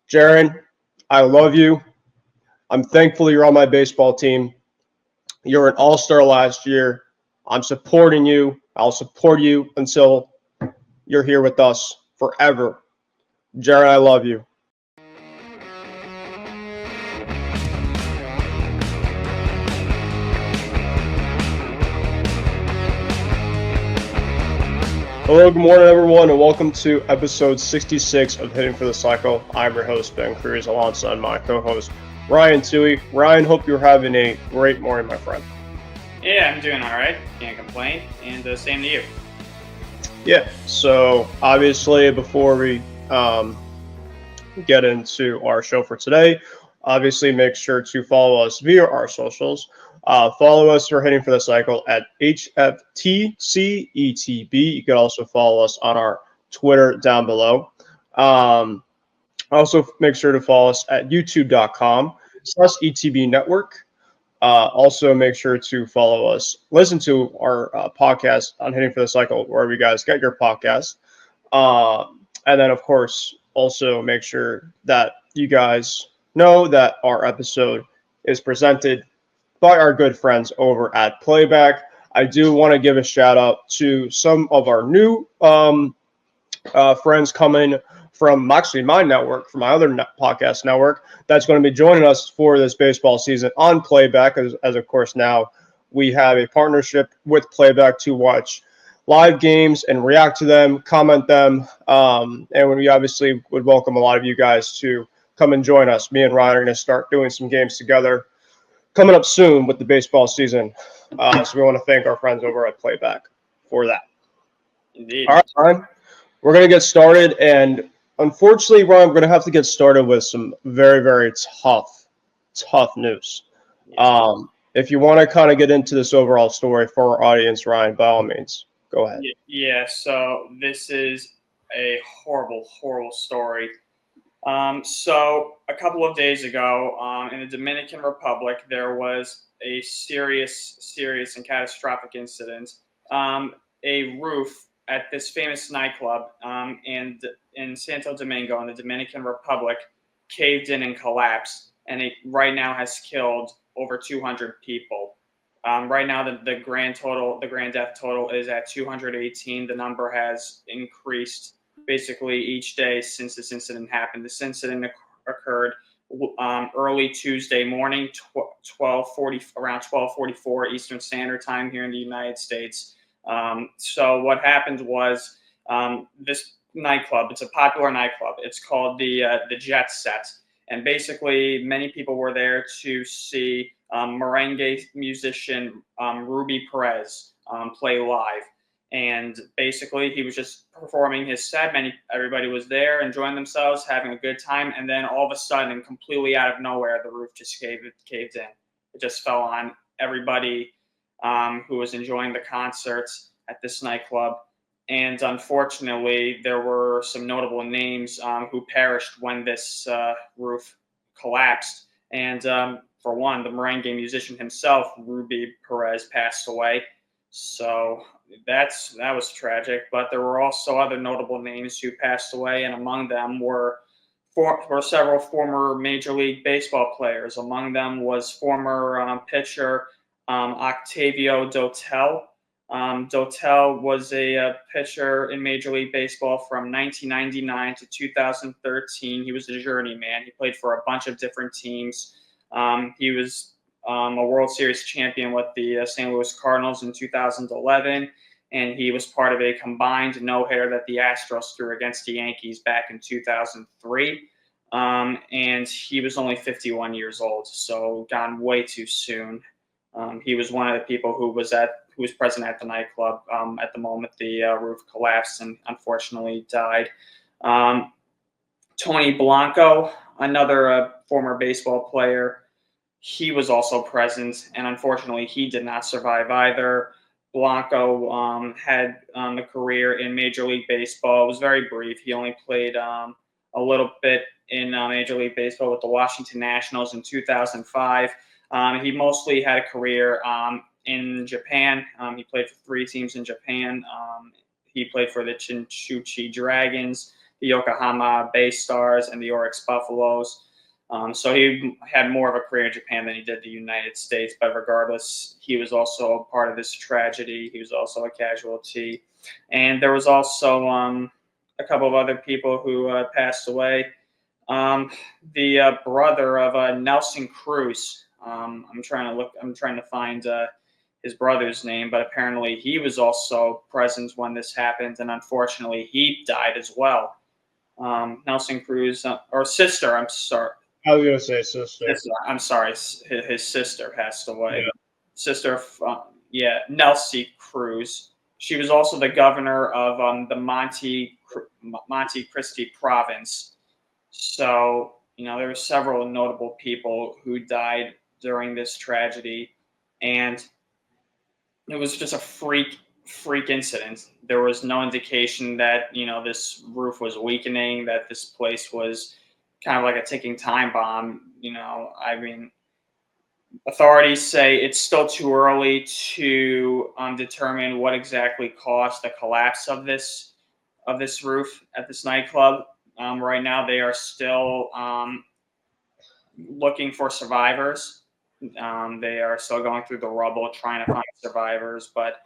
Jaren, I love you. I'm thankful you're on my baseball team. You're an all-star last year. I'm supporting you. I'll support you until you're here with us forever. Jaren, I love you. Hello, good morning, everyone, and welcome to episode 66 of Hitting for the Cycle. I'm your host, Ben Kruse, alongside my co-host, Ryan Touhey. Ryan, hope you're having a great morning, my friend. Yeah, I'm doing all right. Can't complain. And same to you. Yeah, so obviously before we get into our show for today, obviously make sure to follow us via our socials. Follow us for Hitting for the Cycle at HFTCETB. You can also follow us on our Twitter down below. Also, make sure to follow us at youtube.com/ETB Network. Also, make sure to follow us, listen to our podcast on Hitting for the Cycle, wherever you guys get your podcast. And then, of course, also make sure that you guys know that our episode is presented by our good friends over at Playback. I do want to give a shout out to some of our new friends coming from actually my network, from my other podcast network, that's going to be joining us for this baseball season on Playback, as of course now we have a partnership with Playback to watch live games and react to them, comment them, and we obviously would welcome a lot of you guys to come and join us. Me and Ryan are going to start doing some games together coming up soon with the baseball season. So we want to thank our friends over at Playback for that. Indeed. All right, Ryan, we're going to get started, and unfortunately, Ryan, we're going to have to get started with some very, very tough news. If you want to kind of get into this overall story for our audience, Ryan, by all means, go ahead. Yeah, so this is a horrible, horrible story. So a couple of days ago, in the Dominican Republic, there was a serious and catastrophic incident. A roof at this famous nightclub in Santo Domingo in the Dominican Republic caved in and collapsed, and it right now has killed over 200 people. Right now, the grand death total is at 218. The number has increased basically each day since this incident happened. This incident occurred early Tuesday morning, around 12:44 Eastern Standard Time here in the United States. So what happened was this nightclub. It's a popular nightclub. It's called the Jet Set, and basically many people were there to see merengue musician Ruby Perez play live. And basically, he was just performing his set. Everybody was there, enjoying themselves, having a good time. And then all of a sudden, completely out of nowhere, the roof just caved in. It just fell on everybody who was enjoying the concerts at this nightclub. And unfortunately, there were some notable names who perished when this roof collapsed. And for one, the merengue musician himself, Ruby Perez, passed away. So that was tragic. But there were also other notable names who passed away, and among them were several former Major League Baseball players. Among them was former pitcher Octavio Dotel. Dotel was a pitcher in Major League Baseball from 1999 to 2013. He was a journeyman. He played for a bunch of different teams. He was a World Series champion with the St. Louis Cardinals in 2011, and he was part of a combined no-hitter that the Astros threw against the Yankees back in 2003. And he was only 51 years old, so gone way too soon. He was one of the people who was present at the nightclub at the moment the roof collapsed and unfortunately died. Tony Blanco, another former baseball player, he was also present, and unfortunately he did not survive either. Blanco had a career in Major League Baseball. It was very brief. He only played a little bit in Major League Baseball with the Washington Nationals in 2005. He mostly had a career in Japan. He played for 3 teams in Japan. He played for the Chinchuchi Dragons, the Yokohama Bay Stars and the Oryx Buffaloes. So he had more of a career in Japan than he did the United States. But regardless, he was also a part of this tragedy. He was also a casualty. And there was also a couple of other people who passed away. The brother of Nelson Cruz. I'm trying to find his brother's name, but apparently he was also present when this happened, and unfortunately he died as well. Nelson Cruz, or sister, I'm sorry. I was gonna say sister. I'm sorry, his sister passed away. Yeah. Sister, Nelsie Cruz. She was also the governor of the Monte Cristi province. So, there were several notable people who died during this tragedy, and it was just a freak incident. There was no indication that, this roof was weakening, that this place was kind of like a ticking time bomb. I mean, authorities say it's still too early to determine what exactly caused the collapse of this roof at this nightclub. Right now, they are still looking for survivors. They are still going through the rubble trying to find survivors, but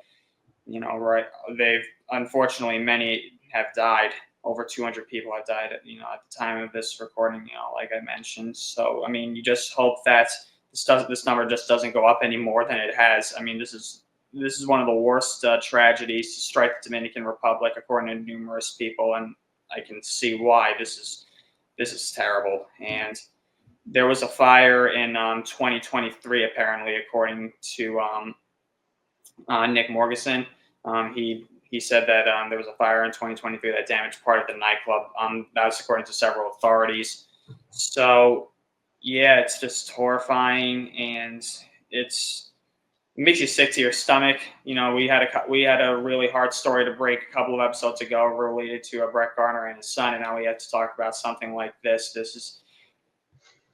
they've unfortunately many have died. Over 200 people have died at the time of this recording, like I mentioned. So, I mean, you just hope that this number just doesn't go up any more than it has. I mean, this is one of the worst tragedies to strike the Dominican Republic, according to numerous people, and I can see why. This is terrible. And there was a fire in 2023, apparently, according to Nick Morgeson. He said that there was a fire in 2023 that damaged part of the nightclub. That was according to several authorities. So, yeah, it's just horrifying, and it makes you sick to your stomach. We had a really hard story to break a couple of episodes ago related to Brett Gardner and his son, and now we have to talk about something like this.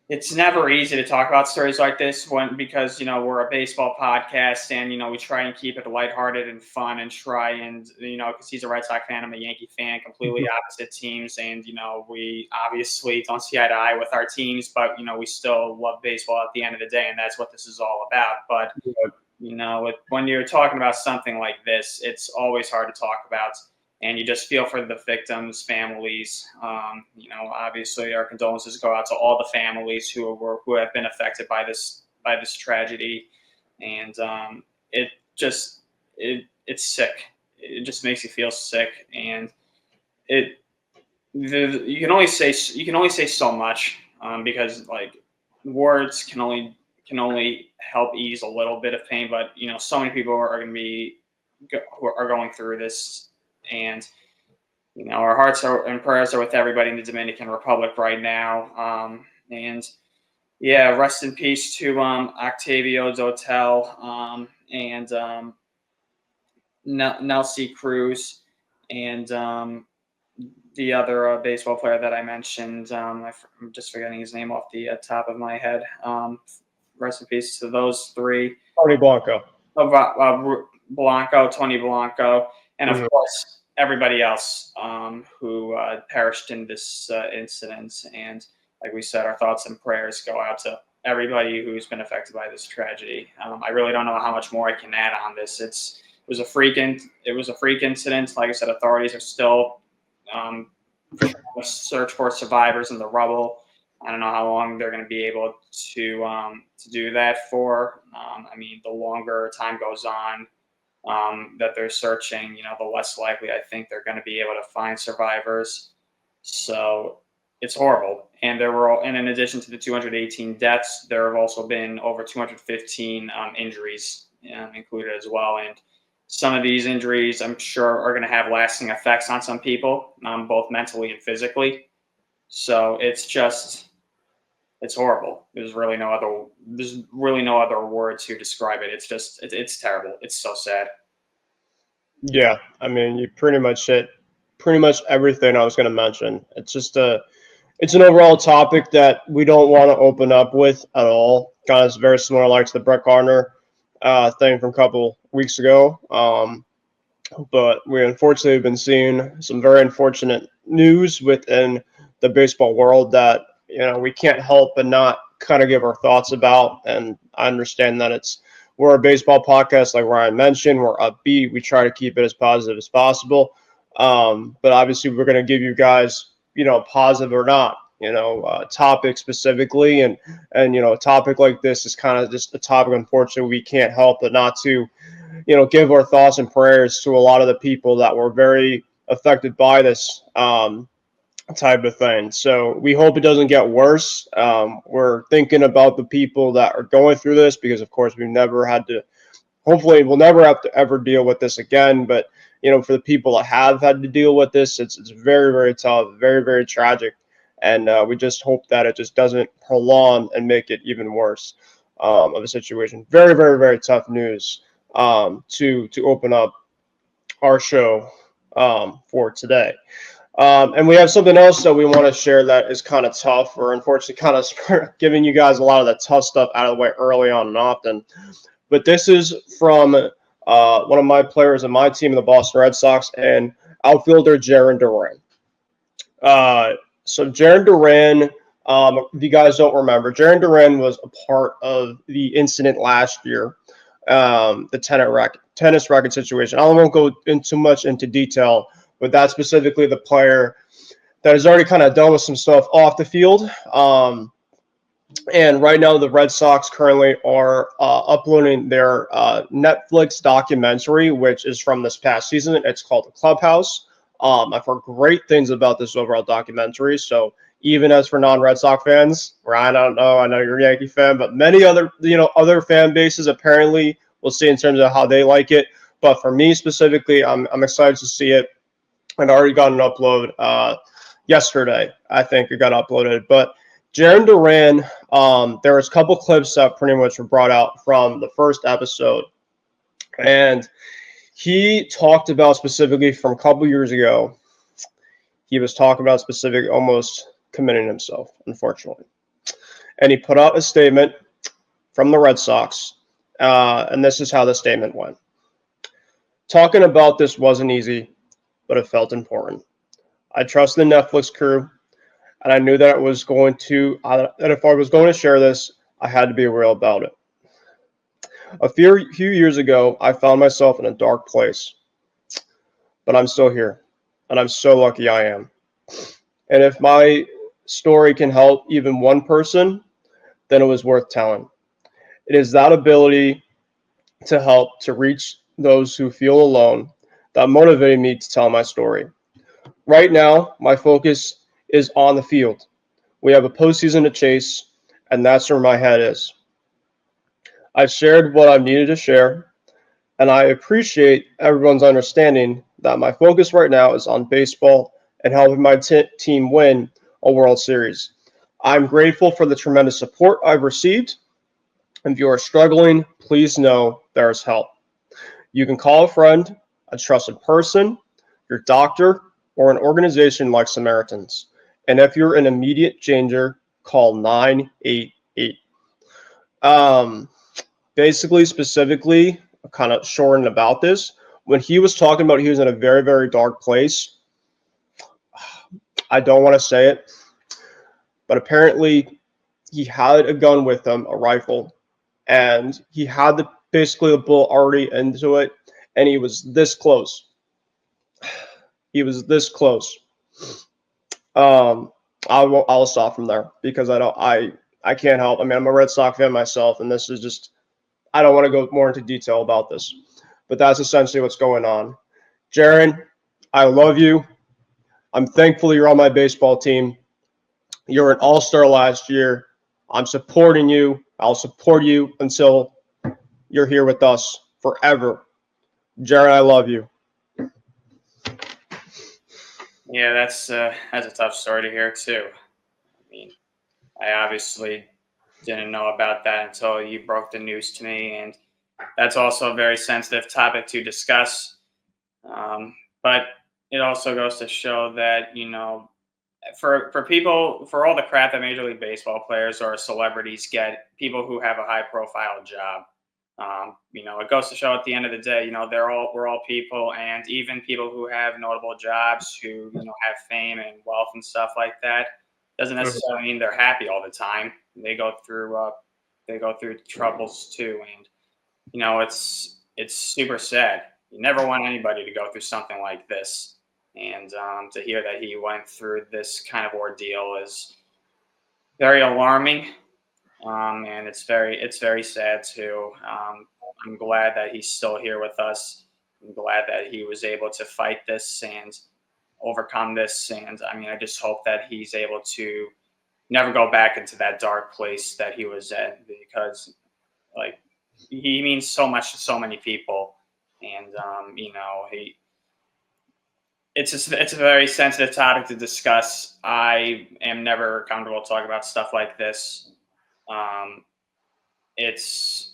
It's never easy to talk about stories like this because we're a baseball podcast, and we try and keep it lighthearted and fun, and try and because he's a Red Sox fan, I'm a Yankee fan, completely opposite teams, and we obviously don't see eye to eye with our teams, but we still love baseball at the end of the day, and that's what this is all about. But when you're talking about something like this, it's always hard to talk about. And you just feel for the victims' families. Obviously, our condolences go out to all the families who have been affected by this tragedy, and it's sick. It just makes you feel sick, and you can only say so much because words can only help ease a little bit of pain, but so many people are going through this. And our hearts and prayers are with everybody in the Dominican Republic right now. And yeah, rest in peace to Octavio Dotel and Nelsie Cruz and the other baseball player that I mentioned. I'm just forgetting his name off the top of my head. Rest in peace to those three. Tony Blanco. Tony Blanco, and of course everybody else who perished in this incident. And like we said, our thoughts and prayers go out to everybody who's been affected by this tragedy. I really don't know how much more I can add on this. It was a freak incident. Like I said, authorities are still search for survivors in the rubble. I don't know how long they're going to be able to do that for. I mean, the longer time goes on that they're searching, the less likely I think they're going to be able to find survivors. So it's horrible. And in addition to the 218 deaths, there have also been over 215 injuries included as well. And some of these injuries, I'm sure, are going to have lasting effects on some people, both mentally and physically. So it's horrible. There's really no other word to describe it. It's terrible. It's so sad. Yeah, I mean, you pretty much hit everything I was going to mention. It's just it's an overall topic that we don't want to open up with at all. Kind of very similar like to the Brett Gardner thing from a couple weeks ago. But we unfortunately have been seeing some very unfortunate news within the baseball world that we can't help but not kind of give our thoughts about. And I understand that we're a baseball podcast, like Ryan mentioned. We're upbeat. We try to keep it as positive as possible. But obviously, we're going to give you guys, positive or not, topic specifically, and a topic like this is kind of just a topic. Unfortunately, we can't help but not to, give our thoughts and prayers to a lot of the people that were very affected by this type of thing. So we hope it doesn't get worse. We're thinking about the people that are going through this because, of course, we've never had to. Hopefully, we'll never have to ever deal with this again. But for the people that have had to deal with this, it's very, very tough, very, very tragic, and we just hope that it just doesn't prolong and make it even worse of a situation. Very, very, very tough news to open up our show for today. And we have something else that we want to share that is kind of tough, or unfortunately kind of giving you guys a lot of the tough stuff out of the way early on and often. But this is from one of my players in my team, the Boston Red Sox, and outfielder Jarren Duran. So Jaren Durran, if you guys don't remember, Jaren Durran was a part of the incident last year, the tennis racket situation. I won't go too much into detail, but that's specifically the player that has already kind of done with some stuff off the field. And right now, the Red Sox currently are uploading their Netflix documentary, which is from this past season. It's called The Clubhouse. I've heard great things about this overall documentary. So even as for non-Red Sox fans, Ryan, I know you're a Yankee fan, but many other other fan bases apparently we'll see in terms of how they like it. But for me specifically, I'm excited to see it. I'd already got an upload yesterday. I think it got uploaded, but Jaren Duran, there was a couple clips that pretty much were brought out from the first episode, and he talked about specifically from a couple years ago. He was talking about specific almost committing himself, unfortunately, and he put out a statement from the Red Sox, and this is how the statement went. Talking about this wasn't easy, but it felt important. I trust the Netflix crew. And I knew that it was going to, that if I was going to share this, I had to be real about it. A few years ago, I found myself in a dark place, but I'm still here, and I'm so lucky I am. And if my story can help even one person, then it was worth telling. It is that ability to help to reach those who feel alone that motivated me to tell my story. Right now, my focus is on the field. We have a postseason to chase, and that's where my head is. I've shared what I've needed to share, and I appreciate everyone's understanding that my focus right now is on baseball and helping my team win a World Series. I'm grateful for the tremendous support I've received. If you are struggling, please know there is help. You can call a friend, a trusted person, your doctor, or an organization like Samaritans. And if you're in immediate danger, call 988. Basically, specifically, kind of shortened about this, when he was talking about he was in a very, very dark place, I don't want to say it, but apparently he had a gun with him, a rifle, and he had basically a bullet already into it, and he was this close. He was this close. I'll stop from there because I can't help. I mean, I'm a Red Sox fan myself, and this is just, I don't want to go more into detail about this, but that's essentially what's going on. Jaren, I love you. I'm thankful you're on my baseball team. You're an all-star last year. I'm supporting you. I'll support you until you're here with us forever. Jaren, I love you. Yeah, that's a tough story to hear too. I mean, I obviously didn't know about that until you broke the news to me, and that's also a very sensitive topic to discuss. But it also goes to show that for people, for all the crap that Major League Baseball players or celebrities get, people who have a high profile job It goes to show at the end of the day, we're all people, and even people who have notable jobs, who have fame and wealth and stuff like that, doesn't necessarily mean they're happy all the time. They go through troubles too, and it's super sad. You never want anybody to go through something like this, and to hear that he went through this kind of ordeal is very alarming. And it's very sad too. I'm glad that he's still here with us. I'm glad that he was able to fight this and overcome this. And I mean, I just hope that he's able to never go back into that dark place that he was at, because like he means so much to so many people. And it's a very sensitive topic to discuss. I am never comfortable talking about stuff like this. It's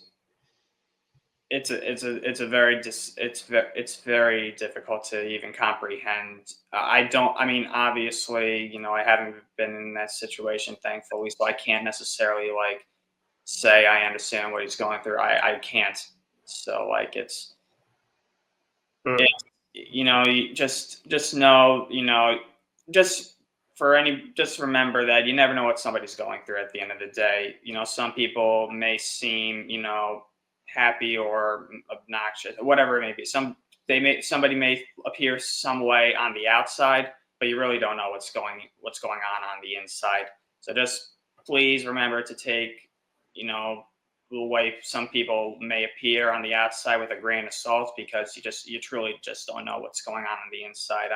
very difficult to even comprehend. I mean, obviously, I haven't been in that situation, thankfully, so I can't necessarily like say I understand what he's going through. I can't. So like you just know, just remember that you never know what somebody's going through at the end of the day. Some people may seem, happy or obnoxious, whatever it may be. Somebody may appear some way on the outside, but you really don't know what's going on the inside. So just please remember to take, the way some people may appear on the outside with a grain of salt, because you truly just don't know what's going on the inside.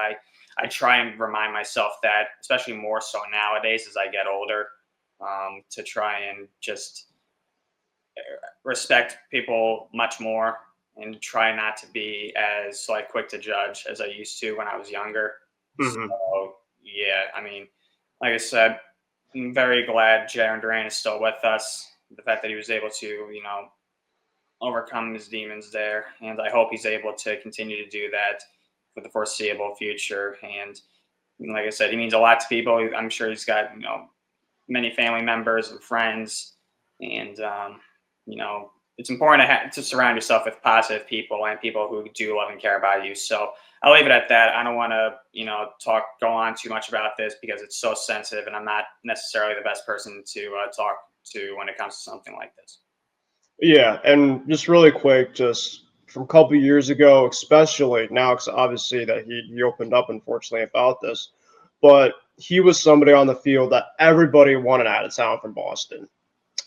I try and remind myself that, especially more so nowadays as I get older, to try and just respect people much more and try not to be as like quick to judge as I used to when I was younger. So yeah, I mean, like I said, I'm very glad Jaren Duran is still with us. The fact that he was able to, overcome his demons there, and I hope he's able to continue to do that for the foreseeable future. And like I said, he means a lot to people. I'm sure he's got, many family members and friends, and it's important to surround yourself with positive people and people who do love and care about you. So I'll leave it at that. I don't want to, go on too much about this because it's so sensitive, and I'm not necessarily the best person to talk to when it comes to something like this. Yeah, and just really quick, just from a couple of years ago, especially now, because obviously that he opened up, unfortunately, about this, but he was somebody on the field that everybody wanted out of town from Boston.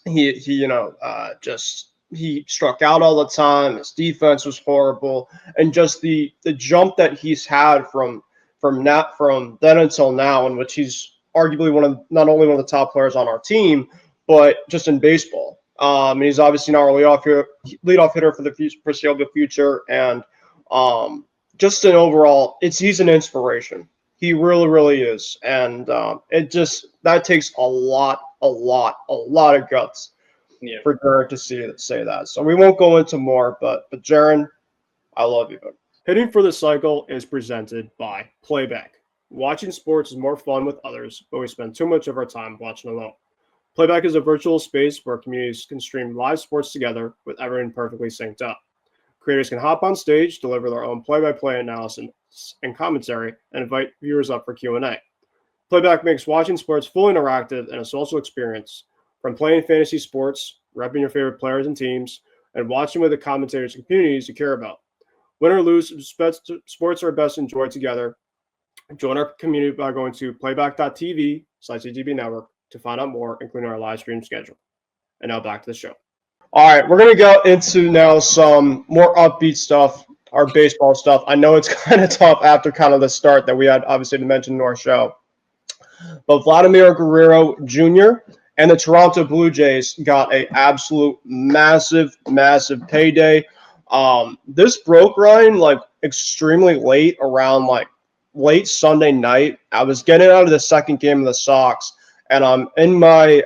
He struck out all the time. His defense was horrible, and just the jump that he's had from then until now, in which he's arguably not only one of the top players on our team, but just in baseball. He's obviously now our leadoff hitter for the foreseeable future, and just an overall, he's an inspiration. He really, really is, and that takes a lot of guts for Jarren to say that. So we won't go into more, but Jarren, I love you. Hitting for the Cycle is presented by Playback. Watching sports is more fun with others, but we spend too much of our time watching alone. Playback is a virtual space where communities can stream live sports together with everyone perfectly synced up. Creators can hop on stage, deliver their own play-by-play analysis and commentary, and invite viewers up for Q&A. Playback makes watching sports fully interactive and a social experience, from playing fantasy sports, repping your favorite players and teams, and watching with the commentators and communities you care about. Win or lose, sports are best enjoyed together. Join our community by going to playback.tv/CGB Network to find out more, including our live stream schedule. And now back to the show. All right, we're going to go into now some more upbeat stuff, our baseball stuff. I know it's kind of tough after kind of the start that we had obviously to mention in our show. But Vlad Guerrero Jr. and the Toronto Blue Jays got an absolute massive payday. This broke, Ryan, like extremely late, around like late Sunday night. I was getting out of the second game of the Sox, and I'm in my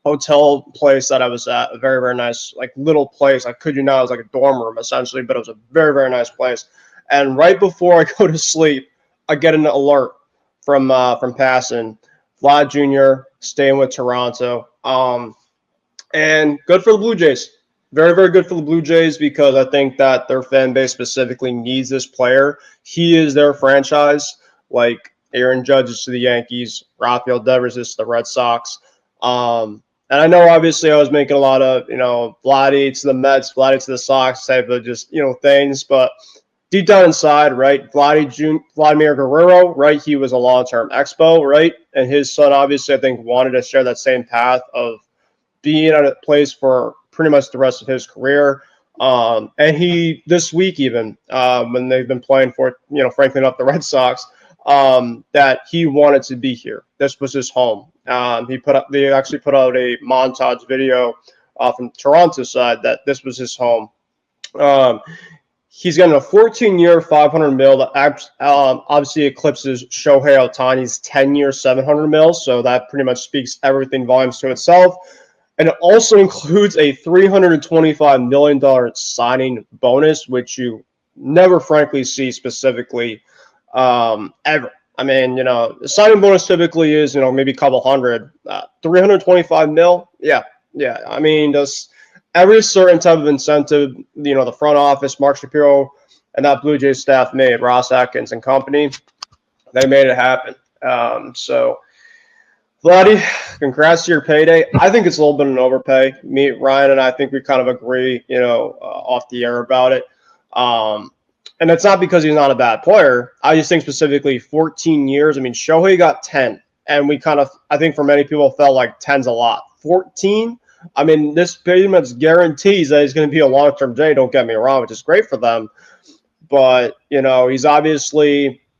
hotel place that I was at, a very, very nice, like little place. I kid you not, it was like a dorm room essentially, but it was a very, very nice place. And right before I go to sleep, I get an alert from passing Vlad Jr. staying with Toronto. And good for the Blue Jays. Very, very good for the Blue Jays because I think that their fan base specifically needs this player. He is their franchise, like Aaron Judge is to the Yankees, Rafael Devers is to the Red Sox. And I know obviously I was making a lot of, Vladdy to the Mets, Vladdy to the Sox type of just, things, but deep down inside, right, Vladimir Guerrero, right, he was a long-term Expo, right, and his son obviously I think wanted to share that same path of being at a place for pretty much the rest of his career. And he this week even when they've been playing for frankly not the Red Sox, that he wanted to be here. This was his home. They actually put out a montage video from Toronto side that this was his home. Um, he's getting a 14-year, 500 mil that obviously eclipses Shohei Ohtani's 10-year, 700 mil. So that pretty much speaks everything volumes to itself. And it also includes a $325 million signing bonus, which you never, frankly, see specifically ever. I mean, the signing bonus typically is, maybe a couple hundred. 325 mil, yeah. I mean, there's every certain type of incentive, the front office, Mark Shapiro, and that Blue Jays staff made, Ross Atkins and company, they made it happen. So Vladdy, congrats to your payday. I think it's a little bit of an overpay. Me, Ryan, and I think we kind of agree, off the air about it. And it's not because he's not a bad player. I just think specifically 14 years. I mean, Shohei got 10, and we kind of, I think for many people, felt like 10's a lot. 14? I mean, this pretty much guarantees that he's going to be a long-term J, don't get me wrong, which is great for them. But, he's obviously –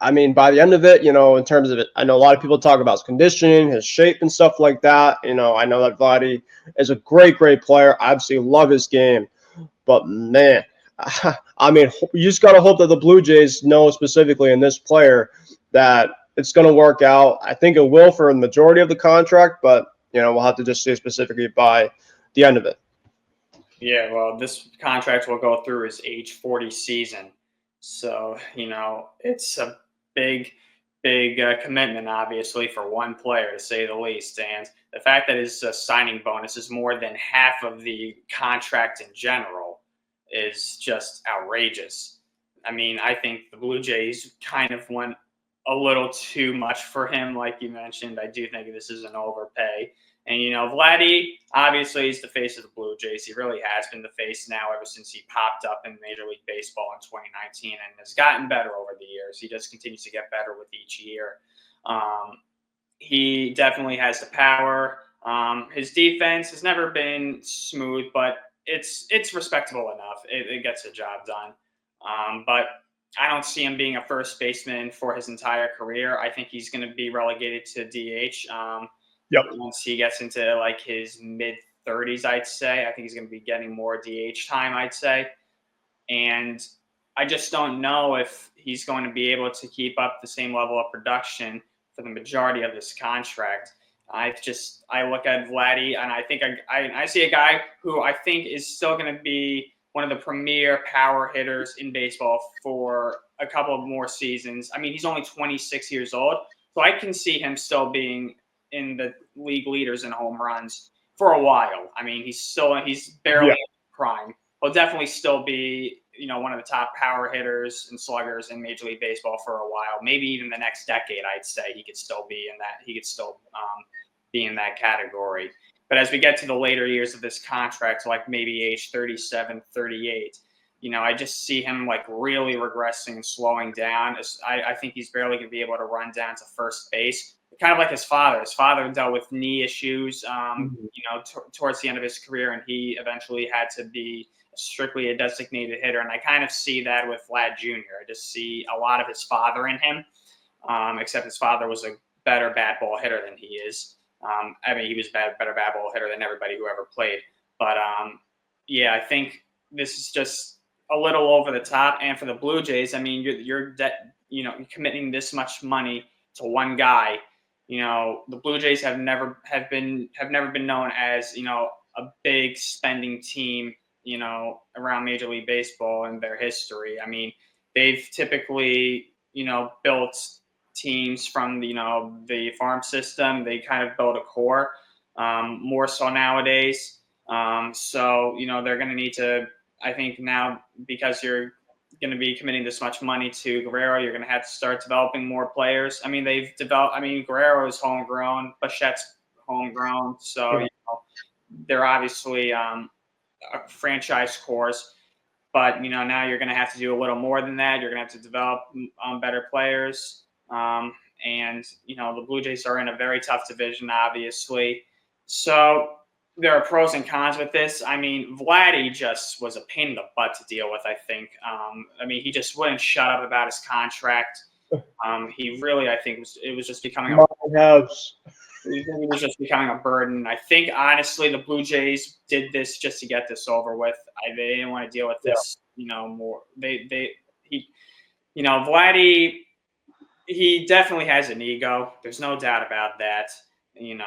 I mean, by the end of it, in terms of it, I know a lot of people talk about his conditioning, his shape, and stuff like that. I know that Vladdy is a great, great player. I absolutely love his game. But, man, I mean, you just got to hope that the Blue Jays know specifically in this player that it's going to work out. I think it will for the majority of the contract, but, we'll have to just see specifically by the end of it. Yeah, well, this contract will go through his age 40 season. So, it's a big, big commitment, obviously, for one player, to say the least. And the fact that his signing bonus is more than half of the contract in general is just outrageous. I mean, I think the Blue Jays kind of went a little too much for him, like you mentioned. I do think this is an overpay. And, Vladdy, obviously, is the face of the Blue Jays. He really has been the face now ever since he popped up in Major League Baseball in 2019 and has gotten better over the years. He just continues to get better with each year. He definitely has the power. His defense has never been smooth, but it's respectable enough. It gets the job done. But I don't see him being a first baseman for his entire career. I think he's going to be relegated to DH. Yep. Once he gets into like his mid 30s, I'd say. I think he's going to be getting more DH time, I'd say. And I just don't know if he's going to be able to keep up the same level of production for the majority of this contract. I look at Vladdy, and I think I see a guy who I think is still going to be one of the premier power hitters in baseball for a couple of more seasons. I mean, he's only 26 years old, so I can see him still being in the league leaders in home runs for a while. I mean, he's barely in prime. He'll definitely still be, one of the top power hitters and sluggers in Major League Baseball for a while. Maybe even the next decade, I'd say he could still be in that. He could still be in that category. But as we get to the later years of this contract, like maybe age 37, 38, I just see him like really regressing and slowing down. I think he's barely going to be able to run down to first base. Kind of like his father. His father dealt with knee issues, towards the end of his career, and he eventually had to be strictly a designated hitter. And I kind of see that with Vlad Jr. I just see a lot of his father in him, except his father was a better bat ball hitter than he is. I mean, he was a better bat ball hitter than everybody who ever played. But, I think this is just a little over the top. And for the Blue Jays, I mean, you're committing this much money to one guy. The Blue Jays have never been known as, a big spending team, around Major League Baseball in their history. I mean, they've typically, built teams from, the farm system. They kind of build a core, more so nowadays. So, they're going to need to, I think now, because you're going to be committing this much money to Guerrero, you're going to have to start developing more players. I mean, Guerrero is homegrown, Bichette's homegrown. So, they're obviously franchise cores. But, now you're going to have to do a little more than that. You're going to have to develop better players. And, the Blue Jays are in a very tough division, obviously. So there are pros and cons with this. I mean, Vladdy just was a pain in the butt to deal with, I think. He just wouldn't shut up about his contract. He really, I think, it was just becoming he was just becoming a burden. I think, honestly, the Blue Jays did this just to get this over with. They didn't want to deal with this, more. Vladdy, he definitely has an ego. There's no doubt about that. He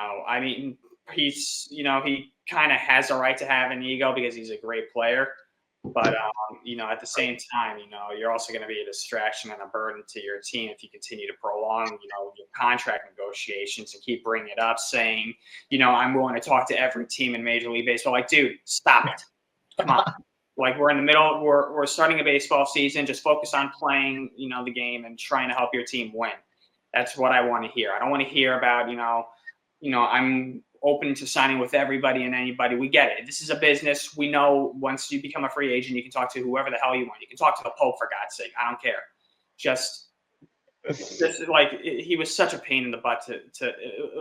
kind of has a right to have an ego because he's a great player. But, at the same time, you're also going to be a distraction and a burden to your team if you continue to prolong, your contract negotiations and keep bringing it up saying, I'm willing to talk to every team in Major League Baseball. Like, dude, stop it. Come on. Like, we're in the middle. We're starting a baseball season. Just focus on playing, the game and trying to help your team win. That's what I want to hear. I don't want to hear about, I'm open to signing with everybody and anybody. We get it. This is a business. We know once you become a free agent, you can talk to whoever the hell you want. You can talk to the Pope, for God's sake. I don't care. Just like, he was such a pain in the butt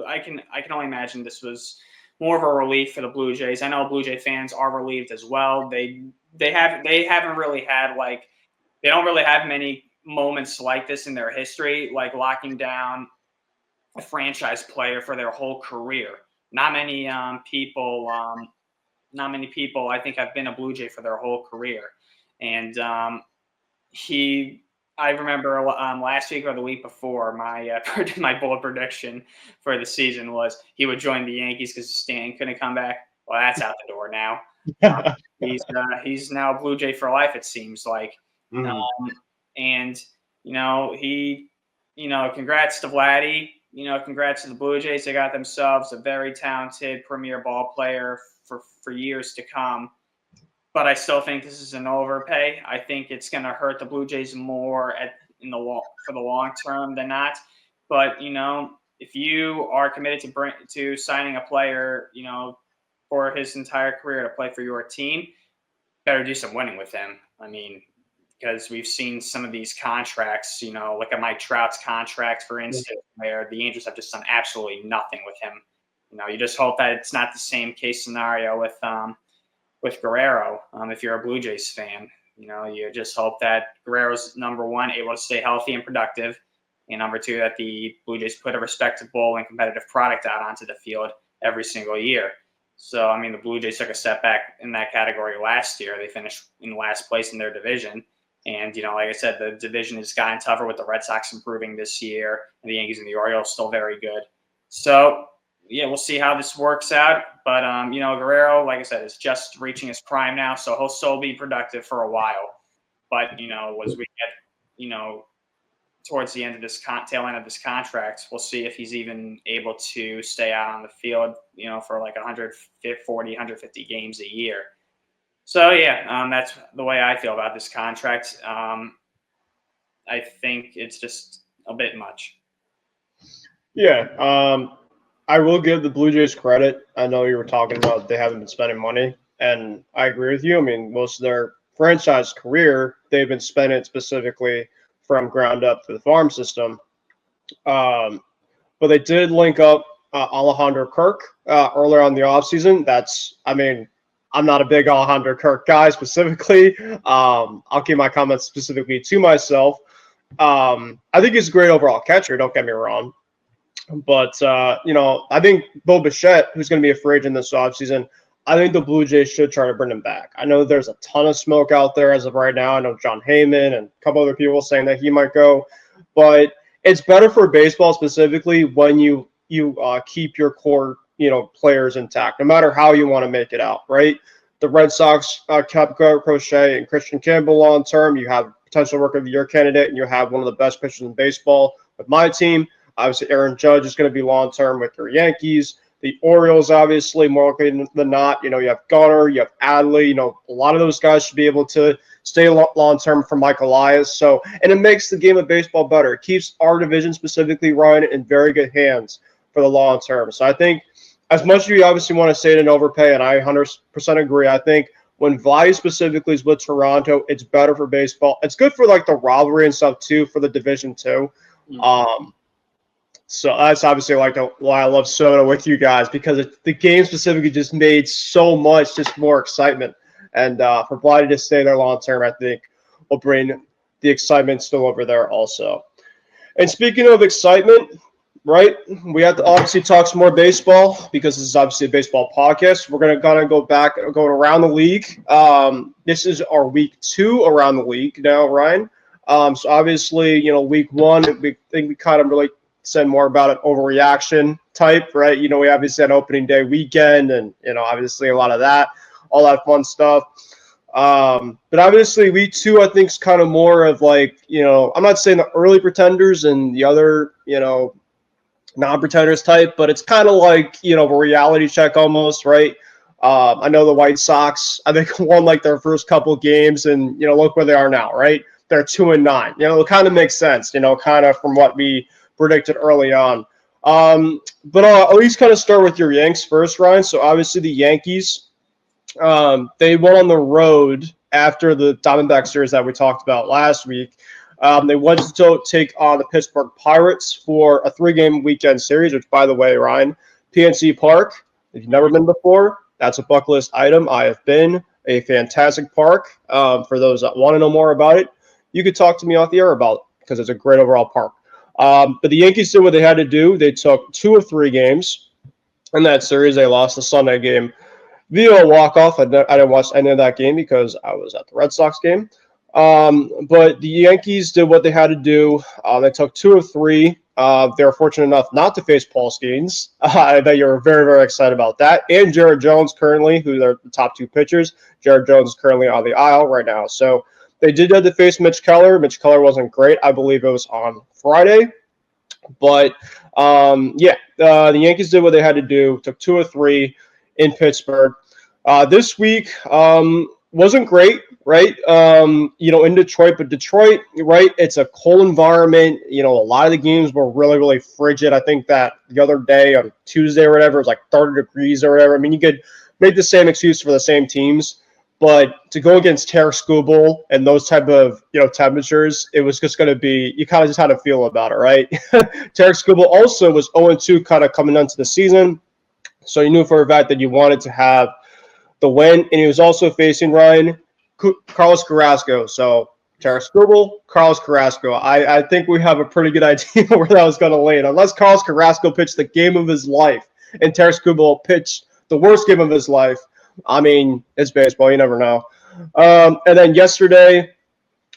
I can only imagine this was more of a relief for the Blue Jays. I know Blue Jay fans are relieved as well. They haven't really had, like, they don't really have many moments like this in their history, like locking down a franchise player for their whole career. Not many people, I think, have been a Blue Jay for their whole career. And I remember last week or the week before, my bold prediction for the season was he would join the Yankees because Stan couldn't come back. Well, that's out the door now. He's now a Blue Jay for life, it seems like. And congrats to Vladdy. Congrats to the Blue Jays. They got themselves a very talented premier ball player for years to come. But I still think this is an overpay. I think it's going to hurt the Blue Jays more for the long term than not. But, if you are committed to signing a player, for his entire career to play for your team, better do some winning with him. I mean, because we've seen some of these contracts, look at Mike Trout's contract, for instance, where the Angels have just done absolutely nothing with him. You just hope that it's not the same case scenario with Guerrero. If you're a Blue Jays fan, you just hope that Guerrero's, number one, able to stay healthy and productive, and number two, that the Blue Jays put a respectable and competitive product out onto the field every single year. So, the Blue Jays took a step back in that category last year. They finished in last place in their division. And, like I said, the division has gotten tougher with the Red Sox improving this year, and the Yankees and the Orioles still very good. So, yeah, we'll see how this works out. But, Guerrero, like I said, is just reaching his prime now, so he'll still be productive for a while. But, as we get, towards the end of this tail end of this contract, we'll see if he's even able to stay out on the field, for like 140, 150 games a year. So, yeah, that's the way I feel about this contract. I think it's just a bit much. Yeah, I will give the Blue Jays credit. I know you were talking about they haven't been spending money, and I agree with you. Most of their franchise career, they've been spending it specifically from ground up through the farm system. But they did link up Alejandro Kirk earlier on in the offseason. I'm not a big Alejandro Kirk guy specifically. I'll keep my comments specifically to myself. I think he's a great overall catcher, don't get me wrong. But, I think Bo Bichette, who's going to be a free agent this offseason, I think the Blue Jays should try to bring him back. I know there's a ton of smoke out there as of right now. I know John Heyman and a couple other people saying that he might go. But it's better for baseball specifically when you keep your core players intact, no matter how you want to make it out, right? The Red Sox kept Garrett Crochet and Christian Campbell long term. You have potential Rookie of the Year candidate, and you have one of the best pitchers in baseball with my team. Obviously, Aaron Judge is going to be long term with your Yankees. The Orioles, obviously, more likely than not. You know, you have Gunnar, you have Adley. You know, a lot of those guys should be able to stay long term for Mike Elias. So, and it makes the game of baseball better. It keeps our division specifically, Ryan, in very good hands for the long term. So I think, as much as you obviously want to say it in overpay, and I 100% agree, I think when Vladdy specifically is with Toronto, it's better for baseball. It's good for like the rivalry and stuff too, for the division too. So that's obviously like why I love Soto with you guys, because the game specifically just made so much just more excitement. And for Vladdy to stay there long term, I think will bring the excitement still over there also. And speaking of excitement, right, we have to obviously talk some more baseball because this is obviously a baseball podcast. We're going to go back, going around the league. This is our week 2 around the league now, Ryan. So obviously, you know, week 1, we think we kind of really said more about an overreaction type, right? You know, we obviously had opening day weekend and, you know, obviously a lot of that, all that fun stuff. But obviously week 2, I think, is kind of more of like, you know, I'm not saying the early pretenders and the other, you know, non-pretenders type, but it's kind of like, you know, a reality check almost, right? I know the White Sox, I think, won like their first couple games, and, you know, look where they are now, right? They're 2-9. You know, it kind of makes sense, you know, kind of from what we predicted early on. But I'll at least kind of start with your Yanks first, Ryan. So obviously the Yankees, they went on the road after the Diamondback series that we talked about last week. They went to take on the Pittsburgh Pirates for a 3-game weekend series, which, by the way, Ryan, PNC Park, if you've never been before, that's a bucket list item. I have been. A fantastic park. For those that want to know more about it, you could talk to me off the air about it because it's a great overall park. But the Yankees did what they had to do. They took 2 of 3 games in that series. They lost the Sunday game via a walk-off. I didn't watch any of that game because I was at the Red Sox game. But the Yankees did what they had to do. They took 2 of 3. They were fortunate enough not to face Paul Skeens. I bet you're very, very excited about that. And Jared Jones currently, who are the top 2 pitchers. Jared Jones is currently on the aisle right now. So they did have to face Mitch Keller. Mitch Keller wasn't great. I believe it was on Friday. But, the Yankees did what they had to do. Took 2 of 3 in Pittsburgh. This week wasn't great, right? In Detroit, but Detroit, right, it's a cold environment. You know, a lot of the games were really, really frigid. I think that the other day on Tuesday or whatever, it was like 30 degrees or whatever. I mean, you could make the same excuse for the same teams, but to go against Tarek Skubal and those type of, temperatures, it was just going to be, you kind of just had to feel about it, right? Tarek Skubal also was 0-2 kind of coming into the season. So you knew for a fact that you wanted to have the win, and he was also facing Carlos Carrasco. So Tarek Skubal, Carlos Carrasco. I think we have a pretty good idea where that was going to land. Unless Carlos Carrasco pitched the game of his life and Tarek Skubal pitched the worst game of his life, I mean, it's baseball. You never know. And then yesterday,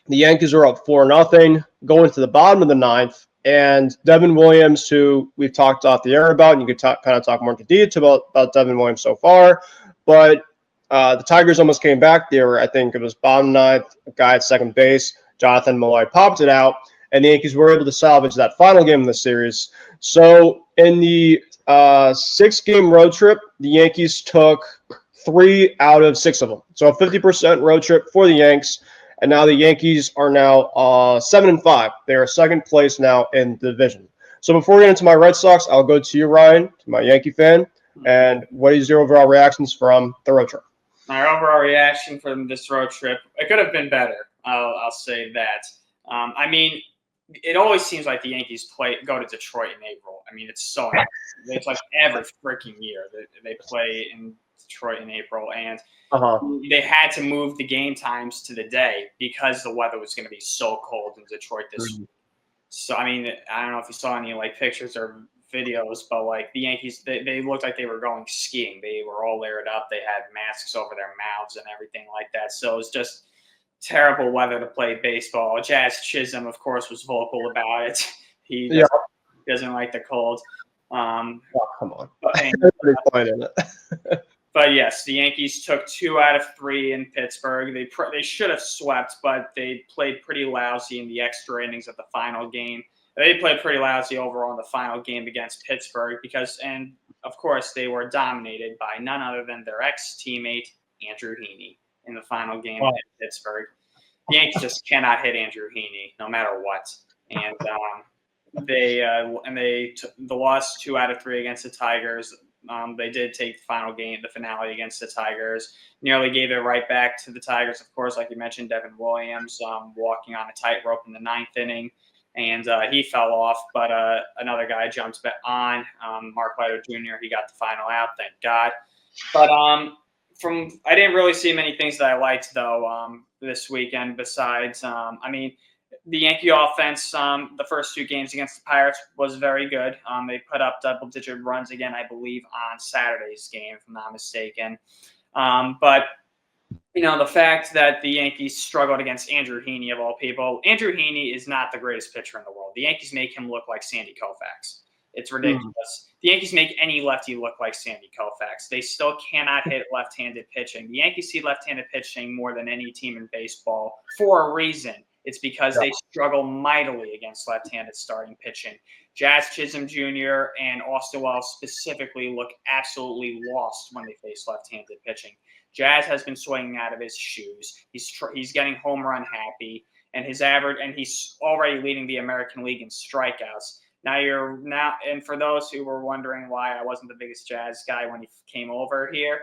the Yankees were up 4-0, going to the bottom of the 9th. And Devin Williams, who we've talked off the air about, and you could kind of talk more into detail about Devin Williams so far. But the Tigers almost came back. They were, I think it was bottom 9th, a guy at second base. Jonathan Malloy popped it out, and the Yankees were able to salvage that final game of the series. So in the 6-game road trip, the Yankees took 3 out of 6 of them. So a 50% road trip for the Yanks. And now the Yankees are now 7-5. They are second place now in the division. So before we get into my Red Sox, I'll go to you, Ryan, to my Yankee fan. And what is your overall reactions from the road trip? My overall reaction from this road trip, it could have been better. I'll say that. I mean, it always seems like the Yankees go to Detroit in April. I mean, it's so it's like every freaking year that they play in Detroit in April, and they had to move the game times to the day because the weather was going to be so cold in Detroit this week. So, I mean, I don't know if you saw any pictures or videos, but the Yankees, they looked like they were going skiing. They were all layered up. They had masks over their mouths and everything like that. So it was just terrible weather to play baseball. Jazz Chisholm, of course, was vocal about it. He doesn't like the cold. Come on. But yes, the Yankees took 2 out of 3 in Pittsburgh. They should have swept, but they played pretty lousy in the extra innings of the final game. They played pretty lousy overall in the final game against Pittsburgh and of of course, they were dominated by none other than their ex-teammate, Andrew Heaney, in the final game in Pittsburgh. The Yankees just cannot hit Andrew Heaney no matter what. And they lost 2 out of 3 against the Tigers. They did take the finale against the Tigers. Nearly gave it right back to the Tigers, of course, like you mentioned, Devin Williams walking on a tightrope in the 9th inning, and he fell off. But another guy jumped back on, Mark Leiter Jr. He got the final out, thank God. But I didn't really see many things that I liked though this weekend. Besides, the Yankee offense, the first 2 games against the Pirates was very good. They put up double-digit runs again, I believe, on Saturday's game, if I'm not mistaken. But, the fact that the Yankees struggled against Andrew Heaney, of all people, Andrew Heaney is not the greatest pitcher in the world. The Yankees make him look like Sandy Koufax. It's ridiculous. The Yankees make any lefty look like Sandy Koufax. They still cannot hit left-handed pitching. The Yankees see left-handed pitching more than any team in baseball for a reason. It's because they struggle mightily against left-handed starting pitching. Jazz Chisholm Jr. and Austin Wells specifically look absolutely lost when they face left-handed pitching. Jazz has been swinging out of his shoes. He's getting home run happy, and he's already leading the American League in strikeouts. And for those who were wondering why I wasn't the biggest Jazz guy when he came over here,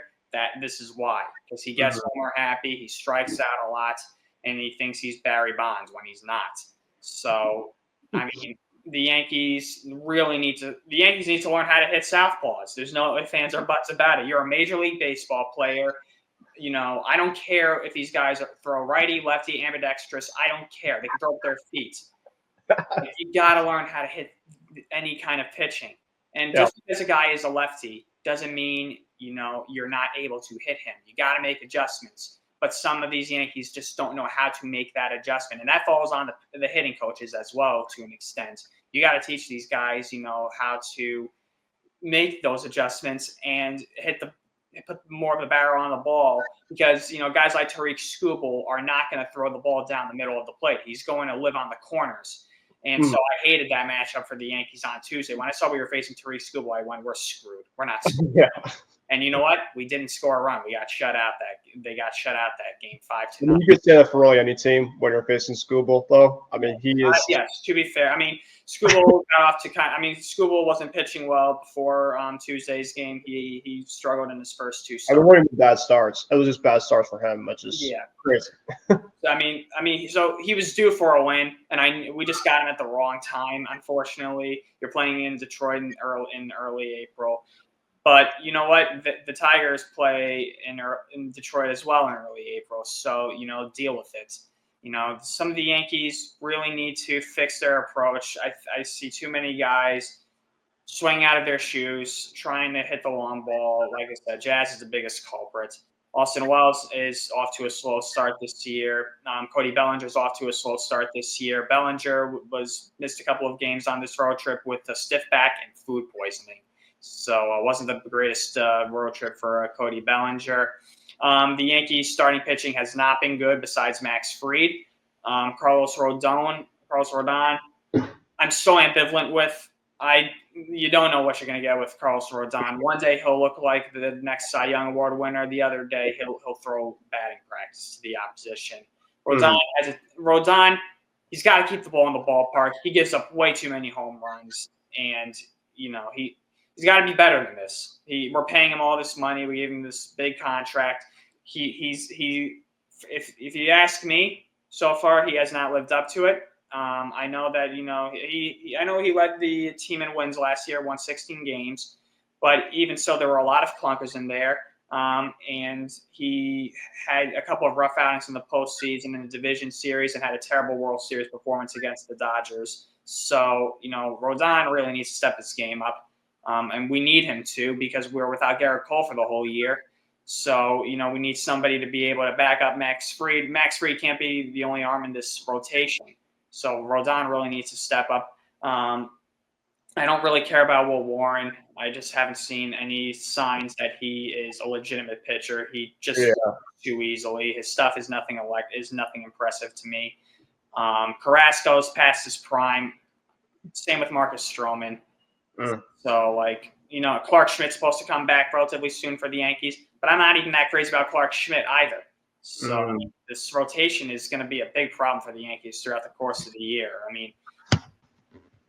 this is why. Because he gets homer happy, he strikes out a lot, and he thinks he's Barry Bonds when he's not. So, the Yankees need to learn how to hit southpaws. There's no ifs, ands, or buts about it. You're a Major League Baseball player. I don't care if these guys throw righty, lefty, ambidextrous. I don't care. They can throw up their feet. You got to learn how to hit any kind of pitching. And just because a guy is a lefty doesn't mean, you're not able to hit him. You got to make adjustments. But some of these Yankees just don't know how to make that adjustment. And that falls on the hitting coaches as well to an extent. You got to teach these guys, how to make those adjustments and put more of the barrel on the ball, because, guys like Tariq Skubal are not going to throw the ball down the middle of the plate. He's going to live on the corners. And so I hated that matchup for the Yankees on Tuesday. When I saw we were facing Tariq Skubal, I went, we're screwed. We're not screwed. And you know what? We didn't score a run. They got shut out that game 5-0. You could say that for really any team when you're facing Skubal, though. He is. Yes, to be fair. Skubal got off to Skubal wasn't pitching well before Tuesday's game. He struggled in his first 2 starts. What do you mean bad starts? It was just bad starts for him, which is crazy. So he was due for a win, and we just got him at the wrong time. Unfortunately, you're playing in Detroit in early April. But you know what? The Tigers play in Detroit as well in early April. So, deal with it. Some of the Yankees really need to fix their approach. I see too many guys swing out of their shoes, trying to hit the long ball. Like I said, Jazz is the biggest culprit. Austin Wells is off to a slow start this year. Cody Bellinger's off to a slow start this year. Bellinger missed a couple of games on this road trip with a stiff back and food poisoning. So it wasn't the greatest road trip for Cody Bellinger. The Yankees starting pitching has not been good besides Max Fried. Carlos Rodon, I'm so ambivalent with. You don't know what you're going to get with Carlos Rodon. One day he'll look like the next Cy Young Award winner. The other day he'll throw batting practice to the opposition. Rodon, he's got to keep the ball in the ballpark. He gives up way too many home runs, and he's got to be better than this. We're paying him all this money. We gave him this big contract. If you ask me, so far he has not lived up to it. I know that he led the team in wins last year, won 16 games, but even so, there were a lot of clunkers in there. And he had a couple of rough outings in the postseason in the division series and had a terrible World Series performance against the Dodgers. So, Rodon really needs to step his game up. And we need him to, because we're without Garrett Cole for the whole year. So, we need somebody to be able to back up Max Fried. Max Fried can't be the only arm in this rotation. So Rodon really needs to step up. I don't really care about Will Warren. I just haven't seen any signs that he is a legitimate pitcher. He just too easily. His stuff is nothing impressive to me. Carrasco's past his prime. Same with Marcus Stroman. So, Clark Schmidt's supposed to come back relatively soon for the Yankees, but I'm not even that crazy about Clark Schmidt either. So this rotation is going to be a big problem for the Yankees throughout the course of the year. I mean,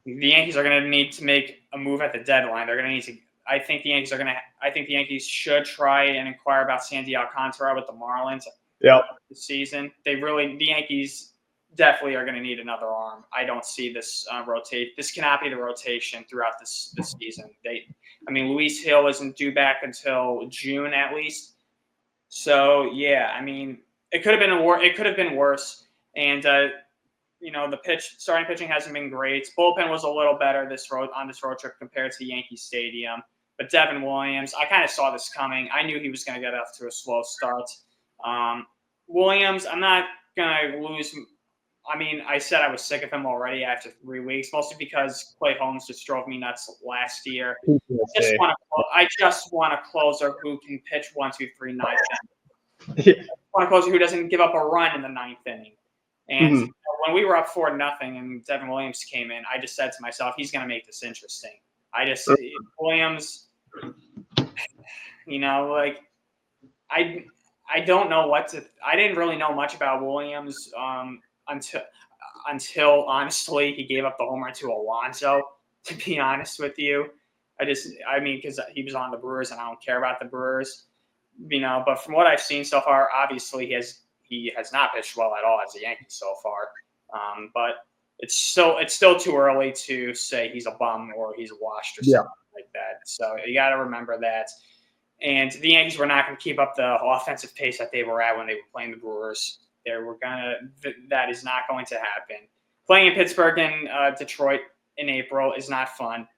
the Yankees are going to need to make a move at the deadline. They're going to need to. I think the Yankees should try and inquire about Sandy Alcantara with the Marlins. This season, the Yankees definitely are going to need another arm. I don't see this rotate. This cannot be the rotation throughout this season. Luis Hill isn't due back until June at least. So yeah, I mean, it could have been worse. And starting pitching hasn't been great. Bullpen was a little better on this road trip compared to Yankee Stadium. But Devin Williams, I kind of saw this coming. I knew he was going to get off to a slow start. Williams, I'm not going to lose. I mean, I said I was sick of him already after 3 weeks, mostly because Clay Holmes just drove me nuts last year. I just want a closer who can pitch 1, 2, 3, 9 innings. I want a closer who doesn't give up a run in the 9th inning. And when we were up 4-0 and Devin Williams came in, I just said to myself, he's going to make this interesting. Williams, I don't know what to. I didn't really know much about Williams until honestly he gave up the home run to Alonso. To be honest with you, because he was on the Brewers and I don't care about the Brewers, But from what I've seen so far, obviously he has not pitched well at all as a Yankee so far. But it's still too early to say he's a bum or he's washed or something like that. So you got to remember that. And the Yankees were not going to keep up the offensive pace that they were at when they were playing the Brewers. That is not going to happen. Playing in Pittsburgh and Detroit in April is not fun.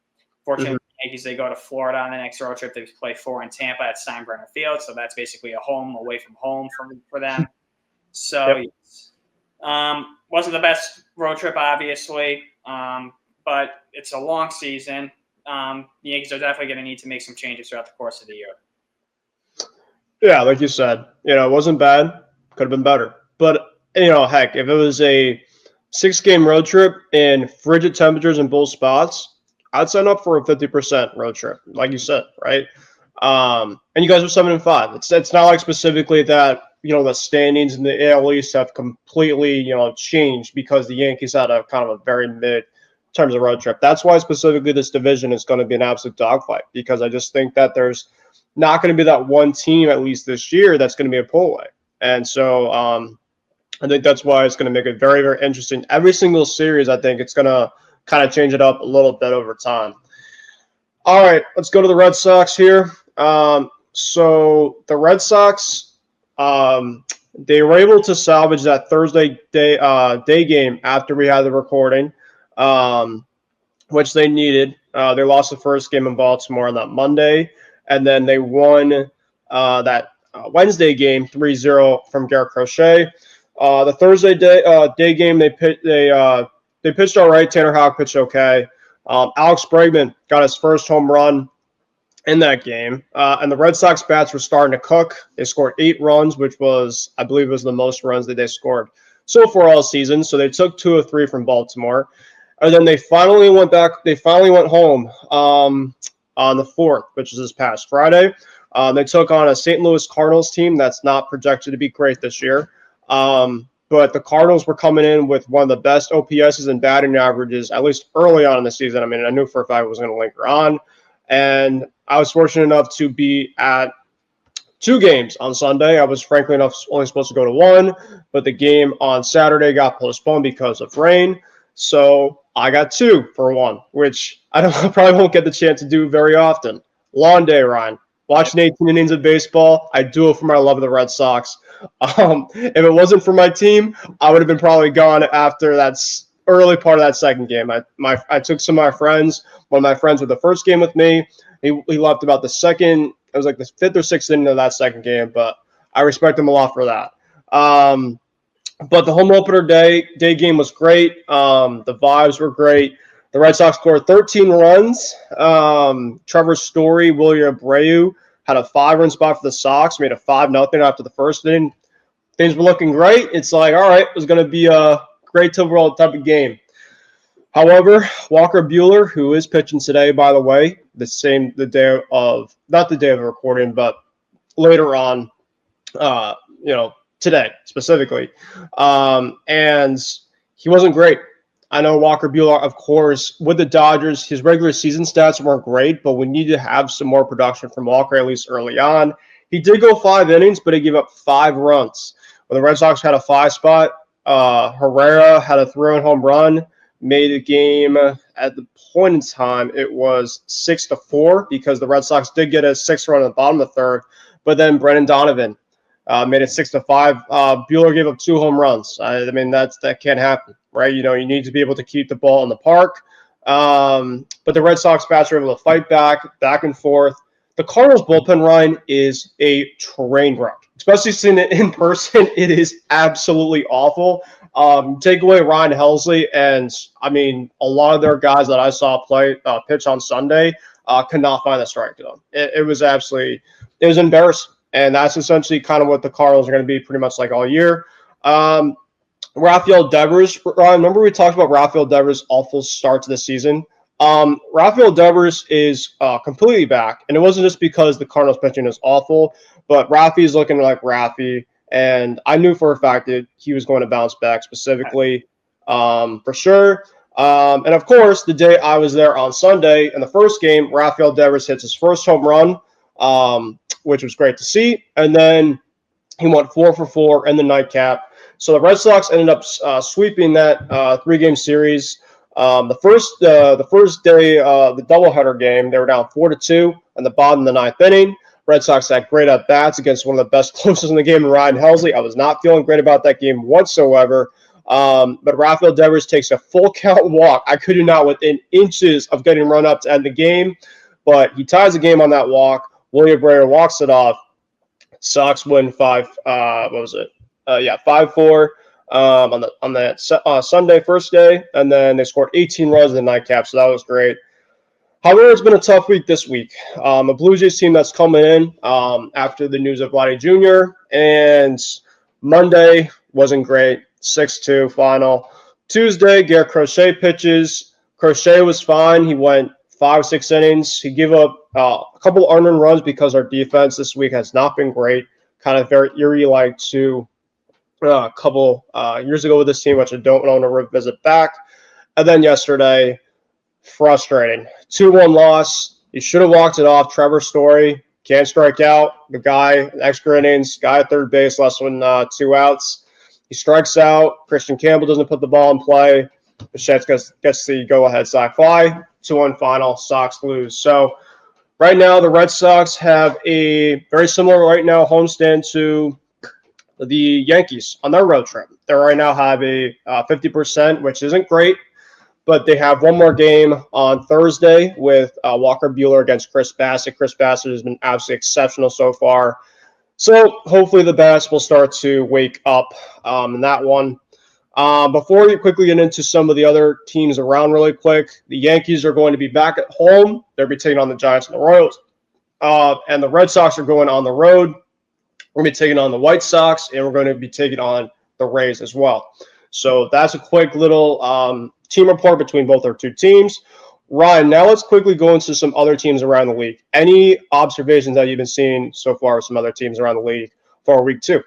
Fortunately, the Yankees, they go to Florida on the next road trip. They play 4 in Tampa at Steinbrenner Field, so that's basically a home away from home for them. So, wasn't the best road trip, obviously, but it's a long season. The Yankees are definitely going to need to make some changes throughout the course of the year. Yeah, like you said, it wasn't bad. Could have been better. But, heck, if it was a 6-game road trip in frigid temperatures in both spots, I'd sign up for a 50% road trip, like you said, right? And you guys are 7-5. It's not like specifically that, the standings in the AL East have completely, changed because the Yankees had a kind of a very mid terms of road trip. That's why specifically this division is going to be an absolute dogfight, because I just think that there's not going to be that one team, at least this year, that's going to be a pull away. And so I think that's why it's going to make it very, very interesting. Every single series, I think it's going to kind of change it up a little bit over time. All right, let's go to the Red Sox here. So the Red Sox, they were able to salvage that Thursday day game after we had the recording, which they needed. They lost the first game in Baltimore on that Monday, and then they won that Wednesday game 3-0 from Garrett Crochet. The Thursday day game, they pitched all right. Tanner Houck pitched okay. Alex Bregman got his first home run in that game. And the Red Sox bats were starting to cook. They scored 8 runs, which was, I believe, was the most runs that they scored so far all season. So they took 2 of 3 from Baltimore. And then they finally went back. They finally went home on the 4th, which is this past Friday. They took on a St. Louis Cardinals team that's not projected to be great this year. But the Cardinals were coming in with one of the best OPSs and batting averages, at least early on in the season. I mean, I knew for a fact it was going to linger on. And I was fortunate enough to be at 2 games on Sunday. I was, frankly enough, only supposed to go to 1, but the game on Saturday got postponed because of rain. So I got 2 for 1, which I probably won't get the chance to do very often. Long day, Ryan. Watching 18 innings of baseball, I do it for my love of the Red Sox. If it wasn't for my team, I would have been probably gone after that early part of that second game. I took some of my friends. One of my friends with the first game with me. He left about the second. It was like the 5th or 6th inning of that second game, but I respect him a lot for that. But the home opener day game was great. The vibes were great. The Red Sox scored 13 runs. Trevor Story, William Abreu had a 5-run spot for the Sox, made a 5-0 after the first inning. Things were looking great. It's like, all right, it was going to be a great overall type of game. However, Walker Buehler, who is pitching today, by the way, not the day of the recording, but later on, uh, today specifically, and he wasn't great. I know Walker Buehler, of course, with the Dodgers, his regular season stats weren't great, but we need to have some more production from Walker, at least early on. He did go 5 innings, but he gave up 5 runs. When the Red Sox had a 5 spot, Herrera had a 3-run home run, made a game at the point in time. It was 6-4 because the Red Sox did get a 6 run at the bottom of the third, but then Brendan Donovan made it 6-5. Buehler gave up 2 home runs. I mean, that can't happen, right? You need to be able to keep the ball in the park. But the Red Sox bats were able to fight back and forth. The Cardinals bullpen, Ryan, is a train wreck. Especially seeing it in person, it is absolutely awful. Take away Ryan Helsley, and I mean, a lot of their guys that I saw pitch on Sunday could not find the strike zone. It was embarrassing. And that's essentially kind of what the Cardinals are going to be pretty much like all year. Rafael Devers, remember we talked about Rafael Devers' awful start to the season? Rafael Devers is completely back, and it wasn't just because the Cardinals pitching is awful, but Rafi's looking like Rafi, and I knew for a fact that he was going to bounce back specifically, for sure. And of course, the day I was there on Sunday in the first game, Rafael Devers hits his first home run, which was great to see. And then he went 4 for 4 in the nightcap. So the Red Sox ended up sweeping that 3-game series. The first day, the doubleheader game, they were down 4-2 in the bottom of the 9th inning. Red Sox had great at bats against one of the best closers in the game, Ryan Helsley. I was not feeling great about that game whatsoever. But Rafael Devers takes a full count walk. I could not within inches of getting run up to end the game, but he ties the game on that walk. William Brayer walks it off. Sox win 5-4 on that Sunday first day, and then they scored 18 runs in the nightcap, so that was great. However, it's been a tough week this week. A Blue Jays team that's coming in after the news of Vlad Jr. and Monday wasn't great, 6-2 final. Tuesday, Garrett Crochet pitches. Crochet was fine. He went 5-6 innings. He gave up a couple earned runs because our defense this week has not been great. Kind of very eerie-like to a couple years ago with this team, which I don't want to revisit back. And then yesterday, frustrating. 2-1 loss. He should have walked it off. Trevor Story can't strike out. The guy, extra innings, guy at third base, less than 2 outs. He strikes out. Christian Campbell doesn't put the ball in play. Bichette gets the go-ahead sac fly. 2-1 final. Sox lose. So right now, the Red Sox have a very similar homestand to the Yankees on their road trip. They right now have a 50%, which isn't great, but they have one more game on Thursday with Walker Buehler against Chris Bassett. Chris Bassett has been absolutely exceptional so far. So hopefully the Bats will start to wake up in that one. Before we quickly get into some of the other teams around really quick, the Yankees are going to be back at home. They'll be taking on the Giants and the Royals. And the Red Sox are going on the road. We're going to be taking on the White Sox, and we're going to be taking on the Rays as well. So that's a quick little team report between both our two teams. Ryan, now let's quickly go into some other teams around the league. Any observations that you've been seeing so far with some other teams around the league for week 2?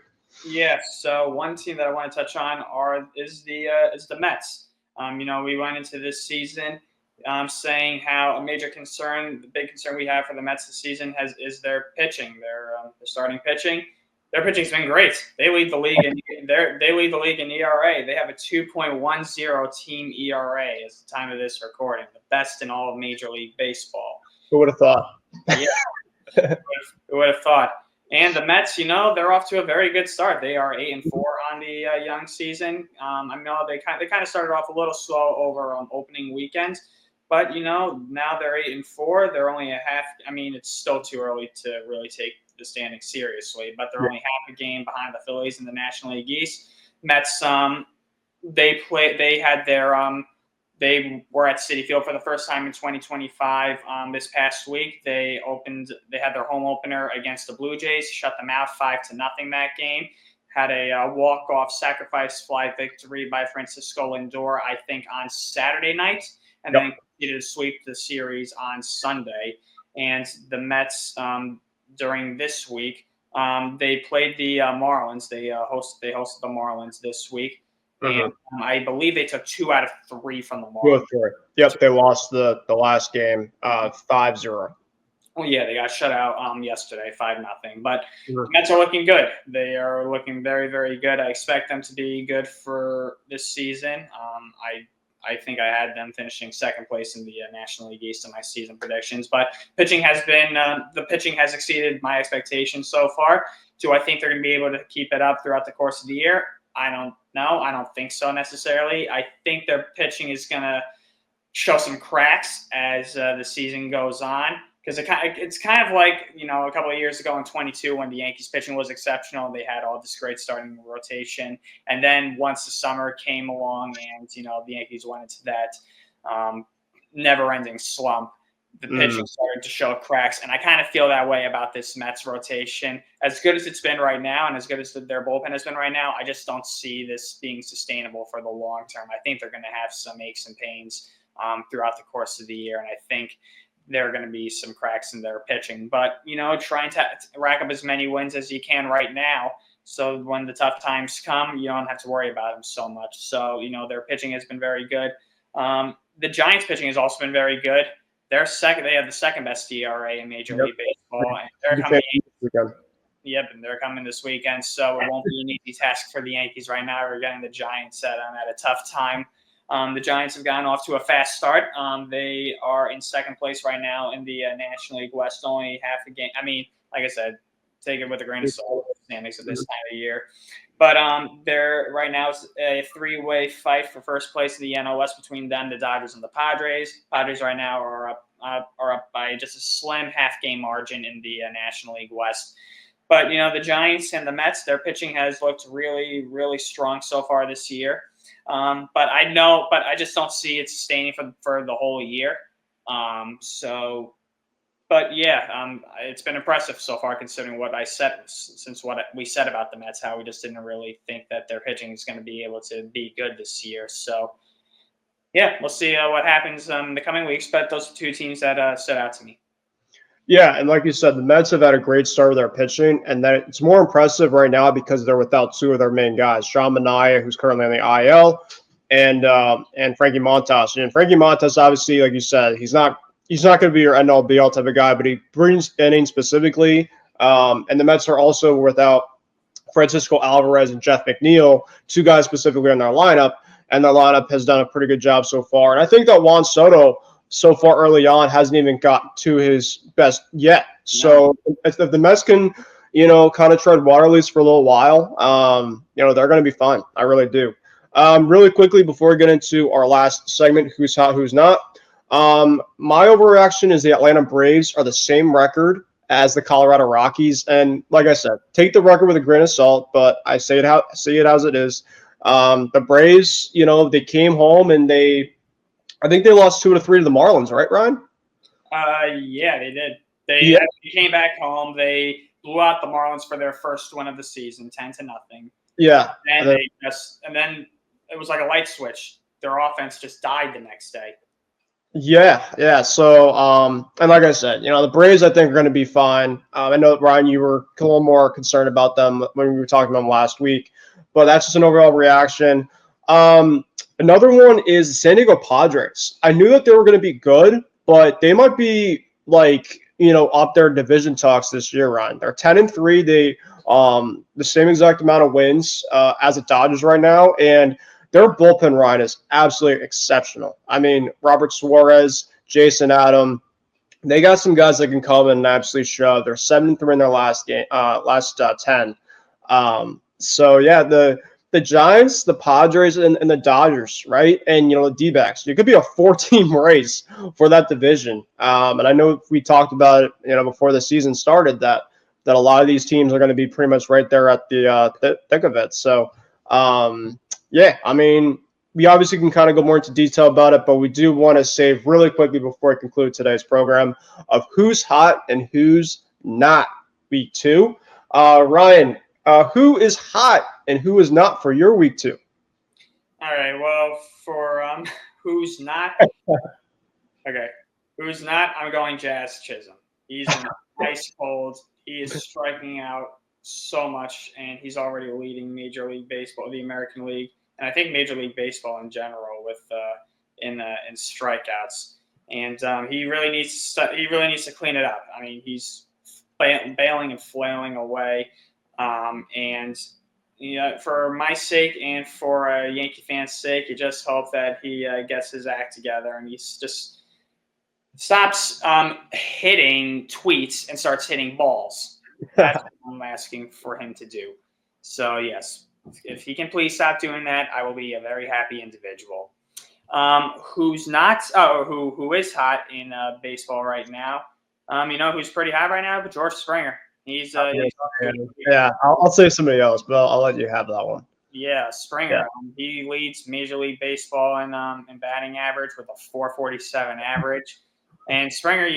Yes. So one team that I want to touch on is the Mets. We went into this season saying how a major concern, the big concern we have for the Mets this season is their pitching, their starting pitching. Their pitching's been great. They lead the league in ERA. They have a 2.10 team ERA as the time of this recording, the best in all of Major League Baseball. Who would have thought? Yeah, who would have thought? And the Mets, they're off to a very good start. They are 8-4 on the young season. I know they kind of started off a little slow over opening weekend, but now they're 8-4. They're only a half. I mean, it's still too early to really take the standings seriously, but they're only half a game behind the Phillies in the National League East. Mets, they were at Citi Field for the first time in 2025 this past week. They had their home opener against the Blue Jays, shut them out 5-0 that game. had a walk-off sacrifice fly victory by Francisco Lindor, I think, on Saturday night, and then completed a sweep the series on Sunday. And the Mets, during this week, they played the Marlins. They hosted the Marlins this week. And I believe they took 2 out of 3 from the Marlins. Yep, they lost the last game 5-0. Well, yeah, they got shut out yesterday, 5-0. But the Mets are looking good. They are looking very, very good. I expect them to be good for this season. I think I had them finishing second place in the National League East in my season predictions. But pitching has been the pitching has exceeded my expectations so far. Do I think they're going to be able to keep it up throughout the course of the year? I don't know. I don't think so necessarily. I think their pitching is going to show some cracks as the season goes on. Because it's kind of like, a couple of years ago in 22 when the Yankees pitching was exceptional. They had all this great starting rotation. And then once the summer came along and, the Yankees went into that never-ending slump, the pitching started to show cracks. And I kind of feel that way about this Mets rotation. As good as it's been right now and as good as their bullpen has been right now, I just don't see this being sustainable for the long term. I think they're going to have some aches and pains throughout the course of the year. And I think there are going to be some cracks in their pitching. But, trying to rack up as many wins as you can right now. So when the tough times come, you don't have to worry about them so much. So, their pitching has been very good. The Giants pitching has also been very good. They have the second best ERA in Major League Baseball. And they're coming and they're coming this weekend. So it won't be an easy task for the Yankees right now. We're getting the Giants at a tough time. The Giants have gotten off to a fast start. They are in second place right now in the National League West, only half a game. I mean, like I said, take it with a grain of salt, standings at this time of year. But they're right now it's a 3-way fight for first place in the NL West between them, the Dodgers, and the Padres. Padres right now are up by just a slim half-game margin in the National League West. But the Giants and the Mets, their pitching has looked really, really strong so far this year. But I just don't see it sustaining for the whole year. It's been impressive so far considering what we said about the Mets, how we just didn't really think that their pitching is going to be able to be good this year. So, we'll see what happens in the coming weeks. But those are two teams that stood out to me. Yeah, and like you said, the Mets have had a great start with their pitching, and that it's more impressive right now because they're without 2 of their main guys, Sean Manaea, who's currently on the IL, and Frankie Montas. And Frankie Montas, obviously, like you said, he's not going to be your end-all be-all type of guy, but he brings innings specifically. And the Mets are also without Francisco Alvarez and Jeff McNeil, 2 guys specifically in their lineup, and their lineup has done a pretty good job so far. And I think that Juan Soto, so far early on, hasn't even got to his best yet. So if the Mets can, kind of tread water leaks for a little while, they're going to be fine. I really do. Really quickly, before we get into our last segment, who's hot, who's not, my overreaction is the Atlanta Braves are the same record as the Colorado Rockies. And like I said, take the record with a grain of salt, but I say it as it is. The Braves, they came home and I think they lost 2 to 3 to the Marlins, right, Ryan? Yeah, they did. They came back home. They blew out the Marlins for their first win of the season, 10-0. Yeah. And then it was like a light switch. Their offense just died the next day. Yeah. So, and like I said, the Braves, I think, are going to be fine. I know, Ryan, you were a little more concerned about them when we were talking about them last week, but that's just an overall reaction. Another one is the San Diego Padres. I knew that they were going to be good, but they might be up their division talks this year, Ryan. They're 10-3. They the same exact amount of wins as the Dodgers right now, and their bullpen, Ryan, is absolutely exceptional. I mean, Robert Suarez, Jason Adam, they got some guys that can come in and absolutely show. They're 7-3 in their last 10. So yeah, the Giants, the Padres, and the Dodgers, right? And, the D-backs. It could be a 4-team race for that division. And I know we talked about it, before the season started, that a lot of these teams are going to be pretty much right there at the thick of it. So, I mean, we obviously can kind of go more into detail about it, but we do want to save really quickly before we conclude today's program of who's hot and who's not week 2. Ryan, Who is hot and who is not for your week 2? All right. Well, for who's not okay, who's not? I'm going Jazz Chisholm. He's an ice cold. He is striking out so much, and he's already leading Major League Baseball, the American League, and I think Major League Baseball in general with in strikeouts. And he really needs to clean it up. I mean, he's bailing and flailing away, and for my sake and for a Yankee fan's sake, you just hope that he gets his act together and he's just stops hitting tweets and starts hitting balls. That's what I'm asking for him to do. So yes, if he can please stop doing that, I will be a very happy individual. Who's not? Who is hot in baseball right now? Who's pretty hot right now? But George Springer. He's I'll say somebody else, but I'll let you have that one. Yeah, Springer. Yeah. He leads Major League Baseball in batting average with a 447 average. And Springer,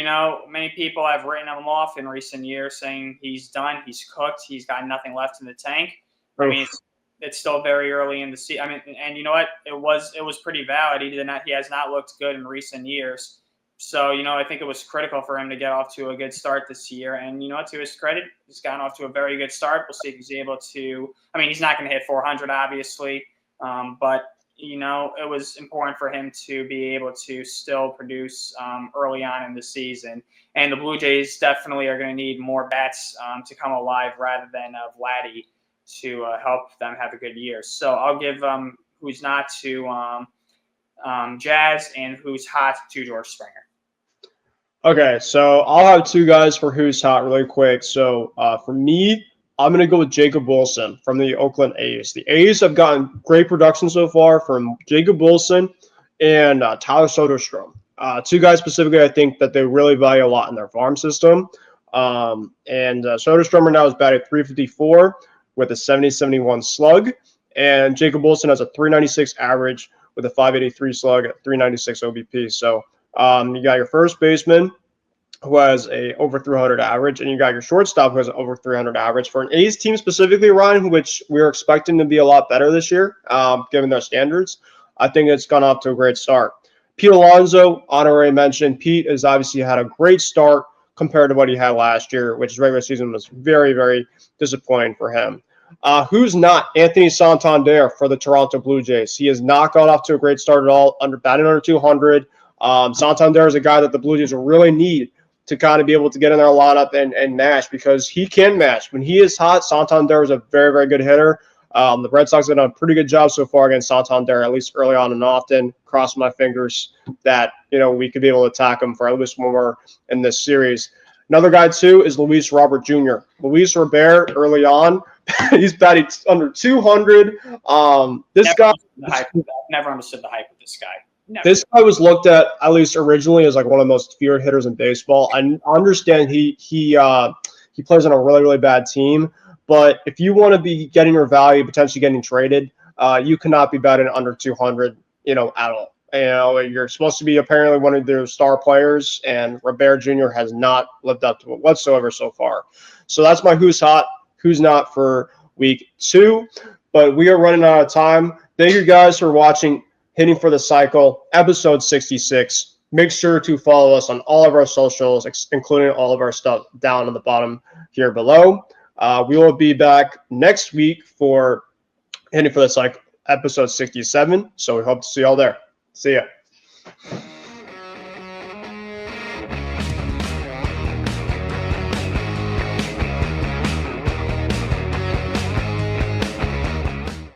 many people have written him off in recent years, saying he's done, he's cooked, he's got nothing left in the tank. I mean, it's still very early in the season. I mean, and you know what? It was pretty valid. He has not looked good in recent years. So, I think it was critical for him to get off to a good start this year. And, to his credit, he's gotten off to a very good start. We'll see if he's able to – he's not going to hit 400, obviously. But, it was important for him to be able to still produce early on in the season. And the Blue Jays definitely are going to need more bats to come alive rather than Vladdy to help them have a good year. So I'll give who's not to Jazz and who's hot to George Springer. Okay, so I'll have 2 guys for who's hot really quick. So for me, I'm going to go with Jacob Wilson from the Oakland A's. The A's have gotten great production so far from Jacob Wilson and Tyler Soderstrom. 2 guys specifically I think that they really value a lot in their farm system. And Soderstrom right now is batting 354 with a 70-71 slug. And Jacob Wilson has a 396 average with a 583 slug at 396 OBP. So you got your first baseman who has a over 300 average, and you got your shortstop who has an over 300 average. For an A's team specifically, Ryan, which we're expecting to be a lot better this year, given their standards, I think it's gone off to a great start. Pete Alonso, honorary mention. Pete has obviously had a great start compared to what he had last year, which regular season was very, very disappointing for him. Who's not? Anthony Santander for the Toronto Blue Jays. He has not gone off to a great start at all, batting under 200. Santander is a guy that the Blue Jays will really need to kind of be able to get in their lineup and mash, because he can mash. When he is hot, Santander is a very, very good hitter. The Red Sox have done a pretty good job so far against Santander, at least early on and often. Cross my fingers that, we could be able to attack him for at least one more in this series. Another guy, too, is Luis Robert Jr. Luis Robert, early on, he's batting under 200. I've never understood the hype of this guy. Never. This guy was looked at least originally, as like one of the most feared hitters in baseball. I understand he plays on a really, really bad team, but if you want to be getting your value, potentially getting traded, you cannot be batting under 200, at all. You're supposed to be apparently one of their star players, and Robert Jr. has not lived up to it whatsoever so far. So that's my who's hot, who's not for week 2. But we are running out of time. Thank you guys for watching Hitting for the Cycle, episode 66. Make sure to follow us on all of our socials, including all of our stuff down on the bottom here below. We will be back next week for Hitting for the Cycle, episode 67. So we hope to see y'all there. See ya.